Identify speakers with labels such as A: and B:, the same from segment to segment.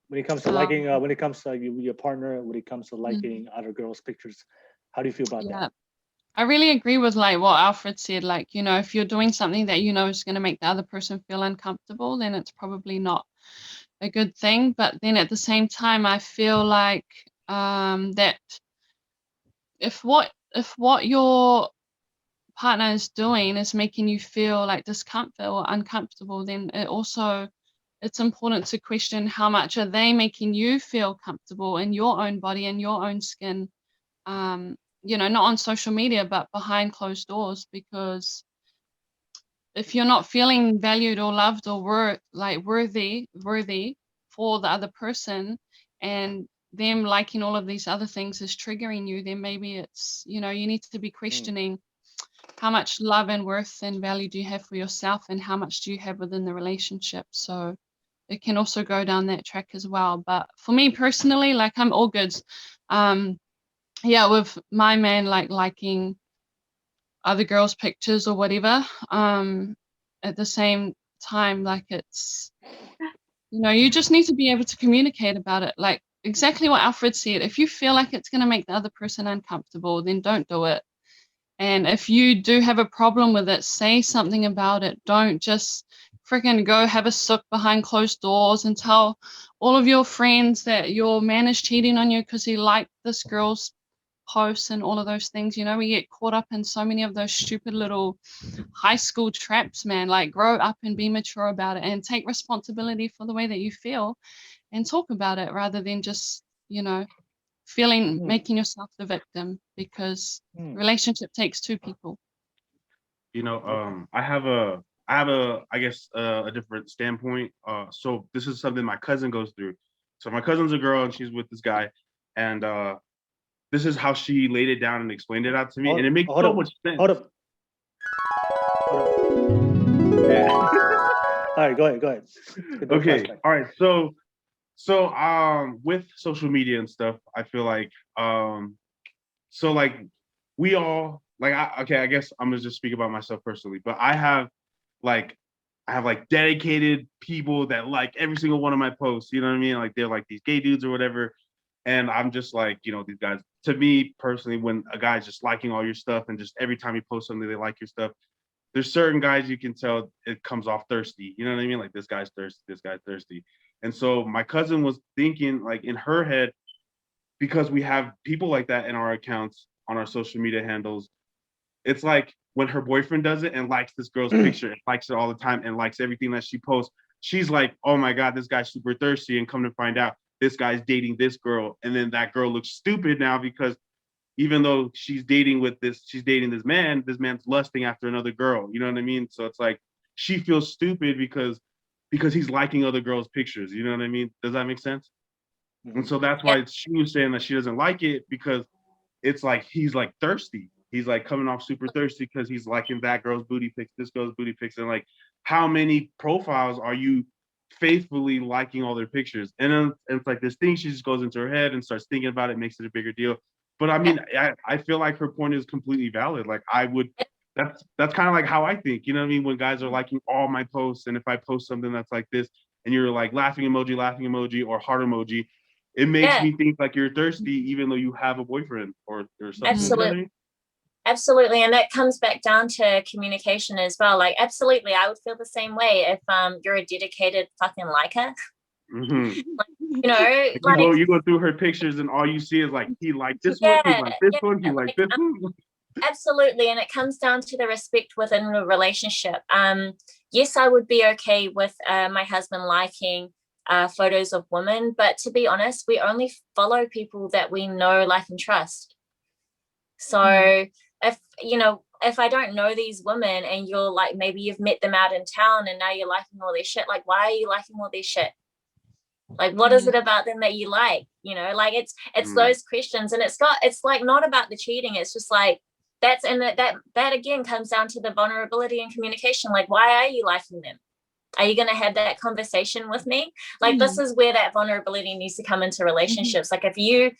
A: when it comes to liking, when it comes to your partner, when it comes to liking other girls' pictures, how do you feel about that?
B: Yeah. I really agree with like what Alfred said. Like, you know, if you're doing something that you know is going to make the other person feel uncomfortable, then it's probably not a good thing. But then at the same time, I feel like that if what your partner is doing is making you feel like discomfort or uncomfortable, then it's important to question how much are they making you feel comfortable in your own body and your own skin. You know, not on social media, but behind closed doors, because if you're not feeling valued or loved or worthy for the other person, and them liking all of these other things is triggering you, then maybe it's, you know, you need to be questioning how much love and worth and value do you have for yourself, and how much do you have within the relationship. So it can also go down that track as well. But for me personally, like, I'm all good. Um, yeah, with my man, like, liking other girls' pictures or whatever. At the same time, like, it's, you know, you just need to be able to communicate about it. Like exactly what Alfred said. If you feel like it's going to make the other person uncomfortable, then don't do it. And if you do have a problem with it, say something about it. Don't just freaking go have a sook behind closed doors and tell all of your friends that your man is cheating on you because he liked this girl's posts and all of those things. You know, we get caught up in so many of those stupid little high school traps, man. Like, grow up and be mature about it and take responsibility for the way that you feel and talk about it, rather than just, you know, making yourself the victim, because relationship takes two people.
C: You know, I have a I guess a different standpoint. So this is something my cousin goes through. So my cousin's a girl and she's with this guy, and this is how she laid it down and explained it out to me, and it makes
A: Hold
C: so
A: up,
C: much sense.
A: hold up, hold up.
C: Yeah.
A: All right, go ahead. Get the
C: Okay.
A: flashback.
C: All right. So with social media and stuff, I feel like so like we all like okay, I guess I'm gonna just speak about myself personally, but like I have like dedicated people that like every single one of my posts, you know what I mean? Like they're like these gay dudes or whatever. And I'm just like, you know, these guys, to me personally, when a guy's just liking all your stuff and just every time you post something, they like your stuff, there's certain guys you can tell it comes off thirsty. You know what I mean? Like this guy's thirsty, this guy's thirsty. And so my cousin was thinking, like in her head, because we have people like that in our accounts on our social media handles, it's like when her boyfriend does it and likes this girl's picture and likes it all the time and likes everything that she posts, she's like, oh my God, this guy's super thirsty. And come to find out, this guy's dating this girl. And then that girl looks stupid now because even though she's dating this man's lusting after another girl. You know what I mean? So it's like she feels stupid because he's liking other girls' pictures. You know what I mean? Does that make sense? And so that's
D: Yeah,
C: why she was saying that she doesn't like it because it's like he's like thirsty. He's like coming off super thirsty because he's liking that girl's booty pics, this girl's booty pics, and like how many profiles are you faithfully liking all their pictures? And then and it's like this thing she just goes into her head and starts thinking about it, makes it a bigger deal. But I
D: yeah,
C: mean, I feel like her point is completely valid. Like I would that's kind of like how I think. You know what I mean? When guys are liking all my posts, and if I post something that's like this, and you're like laughing emoji, or heart emoji, it makes
D: yeah,
C: me think like you're thirsty, even though you have a boyfriend or something. You know what I
D: absolutely.
C: mean?
D: Absolutely. And that comes back down to communication as well. Like, absolutely, I would feel the same way if you're a dedicated fucking liker.
C: Mm-hmm.
D: Like, you know,
C: Like
D: like,
C: you go through her pictures, and all you see is like he liked this one, he
D: yeah,
C: liked this
D: yeah,
C: one, he liked
D: like,
C: this one.
D: absolutely. And it comes down to the respect within a relationship. Yes, I would be okay with my husband liking photos of women, but to be honest, we only follow people that we know, like, and trust. So if, you know, if I don't know these women and you're like, maybe you've met them out in town and now you're liking all their shit, like, why are you liking all their shit? Like, what is it about them that you like? You know, like, it's
C: Mm,
D: those questions. And it's like not about the cheating. It's just like, that again comes down to the vulnerability and communication. Like, why are you liking them? Are you going to have that conversation with me? Like, this is where that vulnerability needs to come into relationships. Like, if you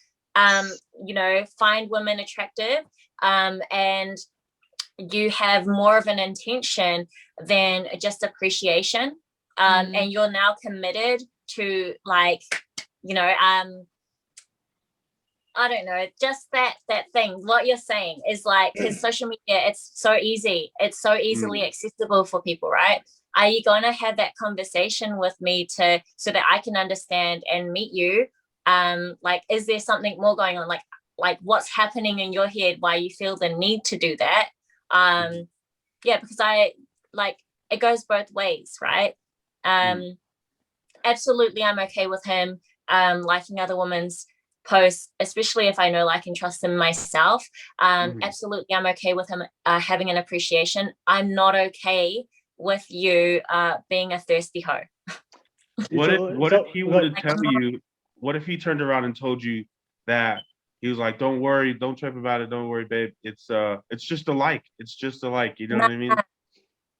D: you know, find women attractive, and you have more of an intention than just appreciation, and you're now committed to, like, you know, I don't know, just that thing, what you're saying is like, because social media, it's so easy, it's so easily accessible for people, right? Are you going to have that conversation with me so that I can understand and meet you? Like, is there something more going on? Like what's happening in your head, why you feel the need to do that? Yeah, because it goes both ways, right? Absolutely, I'm okay with him liking other women's posts, especially if I know, like, and trust them myself. Absolutely, I'm okay with him having an appreciation. I'm not okay with you being a thirsty hoe.
C: What if he were to tell you? What if he turned around and told you that he was like, "Don't worry, don't trip about it. Don't worry, babe. It's just a like. It's just a like." You know what I mean?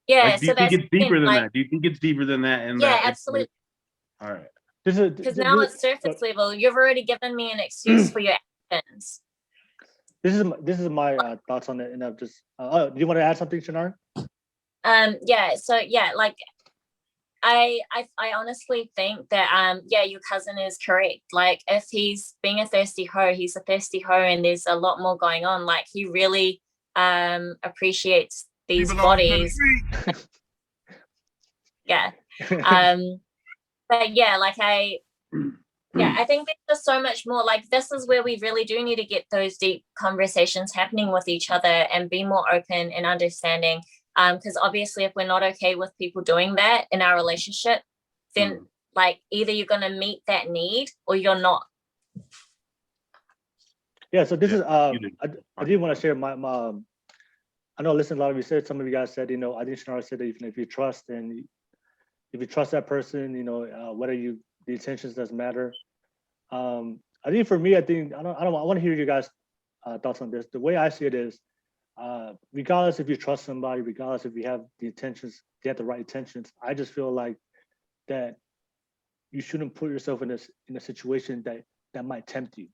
D: Yeah.
C: Like, do you think it's deeper than that? Do you think it's deeper than that? And
D: yeah,
C: that
D: absolutely.
C: All right.
D: Because now at surface level, you've already given me an excuse for your actions.
A: This is my thoughts on it, and I've just. Do you want to add something, Shinarah?
D: Yeah. So yeah, like. I honestly think that yeah, your cousin is correct. Like, if he's being a thirsty hoe, he's a thirsty hoe, and there's a lot more going on. Like, he really appreciates these bodies. Yeah. But yeah, like I think there's just so much more. Like, this is where we really do need to get those deep conversations happening with each other and be more open and understanding. Because obviously, if we're not okay with people doing that in our relationship, then like, either you're going to meet that need or you're not.
A: Yeah. So this is I did want to share my I know, listen, a lot of you said, some of you guys said, you know, I think Shinarah said that even if you trust, and if you trust that person, you know, whether the intentions doesn't matter. I think for me, I want to hear you guys thoughts on this. The way I see it is, regardless if you trust somebody, regardless if you have the intentions, you have the right intentions, I just feel like that you shouldn't put yourself in a situation that might tempt you,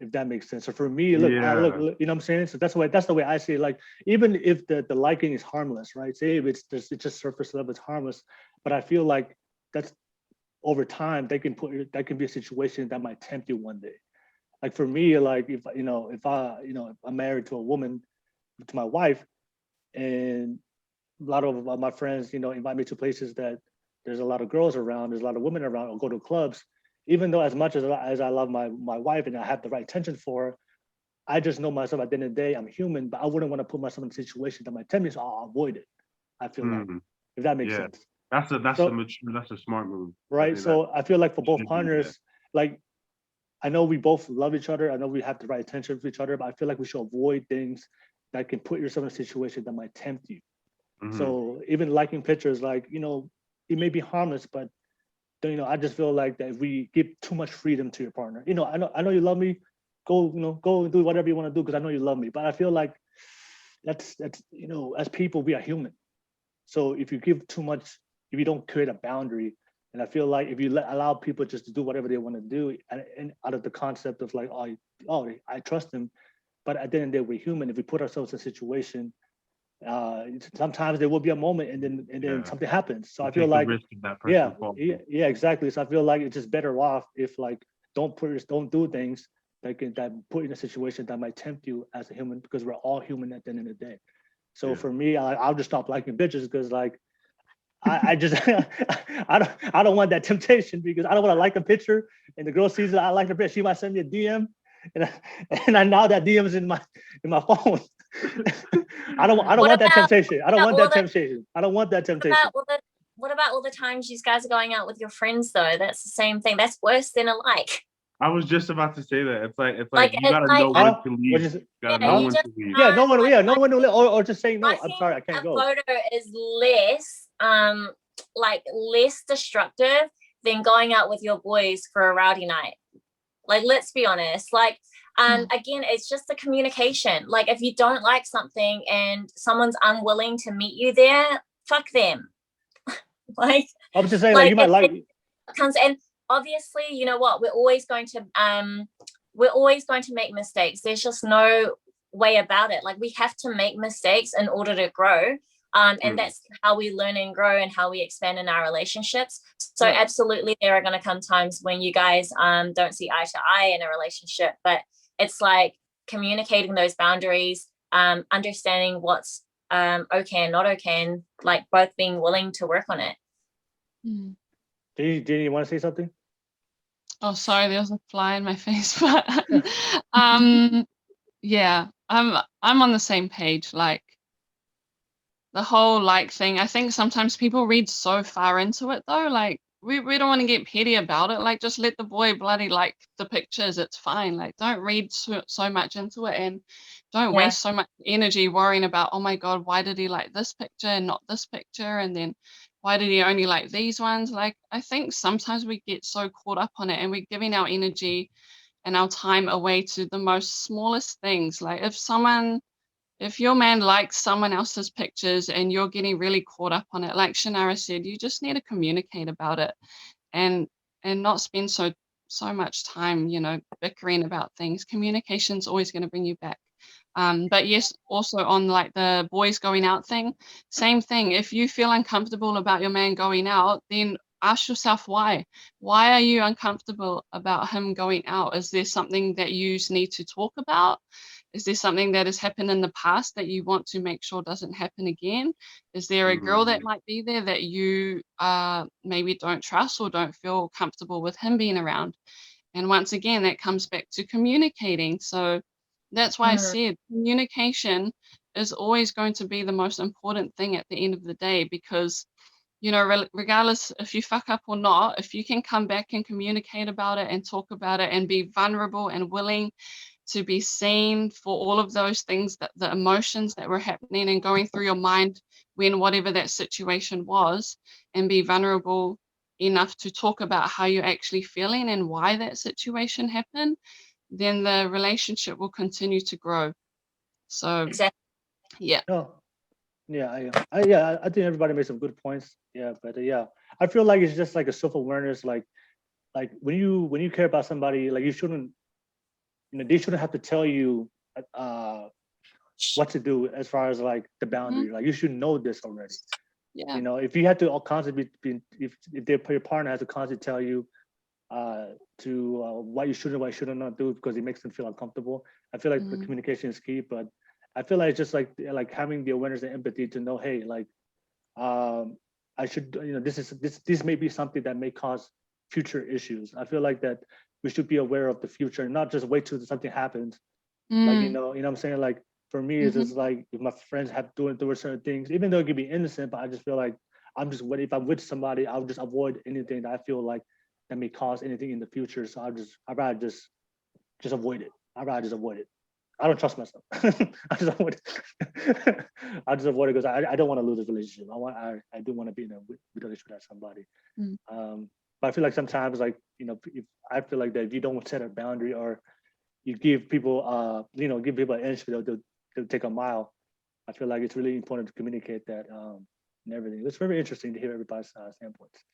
A: if that makes sense. So for me, look, you know what I'm saying? So that's the way I see it. Like, even if the liking is harmless, right? Say if it's just surface level, it's harmless, but I feel like that's over time, that can be a situation that might tempt you one day. Like, for me, like, if I'm married to a woman, to my wife, and a lot of my friends, you know, invite me to places that there's a lot of girls around, there's a lot of women around, or go to clubs, even though as much as I love my wife and I have the right intention for her, I just know myself at the end of the day, I'm human, but I wouldn't want to put myself in a situation that might tempt me, so I'll avoid it. I feel like, if that makes sense.
C: That's a smart move.
A: Right. So I feel like for both partners, like, I know we both love each other. I know we have the right intention for each other, but I feel like we should avoid things that can put yourself in a situation that might tempt you. So even liking pictures, like, you know, it may be harmless, but, you know, I just feel like that if we give too much freedom to your partner, you know, I know you love me, go and do whatever you want to do, because I know you love me. But I feel like that's you know, as people, we are human. So if you give too much, if you don't create a boundary, and I feel like if you allow people just to do whatever they want to do, and out of the concept of like, I trust them, but at the end of the day, we're human. If we put ourselves in a situation, sometimes there will be a moment, and then something happens. So I feel like, exactly. So I feel like it's just better off if, like, don't do things that put you in a situation that might tempt you as a human, because we're all human at the end of the day. So for me, I'll just stop liking bitches, because, like, I just I don't want that temptation, because I don't want to like a picture and the girl sees it, I like the picture, she might send me a DM, and I know that DM is in my phone. I don't want that temptation. I don't want that temptation. I don't want that temptation.
D: What about all the times you guys are going out with your friends, though? That's the same thing. That's worse than a like.
C: I was just about to say that. It's like you gotta know when to leave.
A: No one to leave, or just saying no. I'm sorry, I can't go.
D: A photo is less destructive than going out with your boys for a rowdy night. Like, let's be honest. Like, again, it's just the communication. Like, if you don't like something and someone's unwilling to meet you there, fuck them. Like,
A: I'm just saying, like, you might like
D: comes, and obviously, you know what, we're always going to make mistakes. There's just no way about it. Like, we have to make mistakes in order to grow. And that's how we learn and grow and how we expand in our relationships. So absolutely, there are going to come times when you guys don't see eye to eye in a relationship, but it's like communicating those boundaries, understanding what's okay and not okay, and like both being willing to work on it.
A: Jani, you want to say something?
B: Oh, sorry, there was a fly in my face, but yeah, I'm on the same page. Like the whole like thing, I think sometimes people read so far into it though. Like we don't want to get petty about it. Like just let the boy bloody like the pictures. It's fine. Like don't read so much into it, and don't waste so much energy worrying about, oh my God, why did he like this picture and not this picture? And then why did he only like these ones? Like I think sometimes we get so caught up on it, and we're giving our energy and our time away to the most smallest things. Like if your man likes someone else's pictures and you're getting really caught up on it, like Shinarah said, you just need to communicate about it and not spend so much time, bickering about things. Communication's always going to bring you back. But yes, also on like the boys going out thing, same thing. If you feel uncomfortable about your man going out, then ask yourself why. Why are you uncomfortable about him going out? Is there something that you need to talk about? Is there something that has happened in the past that you want to make sure doesn't happen again? Is there a girl that might be there that you maybe don't trust or don't feel comfortable with him being around? And once again, that comes back to communicating. So that's why I said communication is always going to be the most important thing at the end of the day, because regardless if you fuck up or not, if you can come back and communicate about it and talk about it and be vulnerable and willing to be seen for all of those things, that the emotions that were happening and going through your mind when whatever that situation was, and be vulnerable enough to talk about how you're actually feeling and why that situation happened, then the relationship will continue to grow. So
D: Exactly.
B: yeah.
A: No. Yeah, I think everybody made some good points. Yeah, but I feel like it's just like a self-awareness. Like when you care about somebody, like you shouldn't, they shouldn't have to tell you what to do as far as like the boundary. Like you should know this already.
B: Yeah.
A: If you had to constantly be, if your partner has to constantly tell you what you should and what you should not do because it makes them feel uncomfortable. I feel like the communication is key, but I feel like it's just like having the awareness and empathy to know, hey, like I should, this may be something that may cause future issues. I feel like that we should be aware of the future and not just wait till something happens. Like what I'm saying. Like for me, it's just like if my friends have doing certain things, even though it could be innocent, but I just feel like if I'm with somebody, I'll just avoid anything that I feel like that may cause anything in the future. So I'd rather just avoid it. I'd rather just avoid it. I don't trust myself. I just avoid it. I just avoid it because I don't want to lose this relationship. I do want to be in a relationship with somebody. But I feel like sometimes, like if I feel like that if you don't set a boundary or you give people give people an inch, they'll take a mile. I feel like it's really important to communicate that and everything. It's very interesting to hear everybody's standpoints.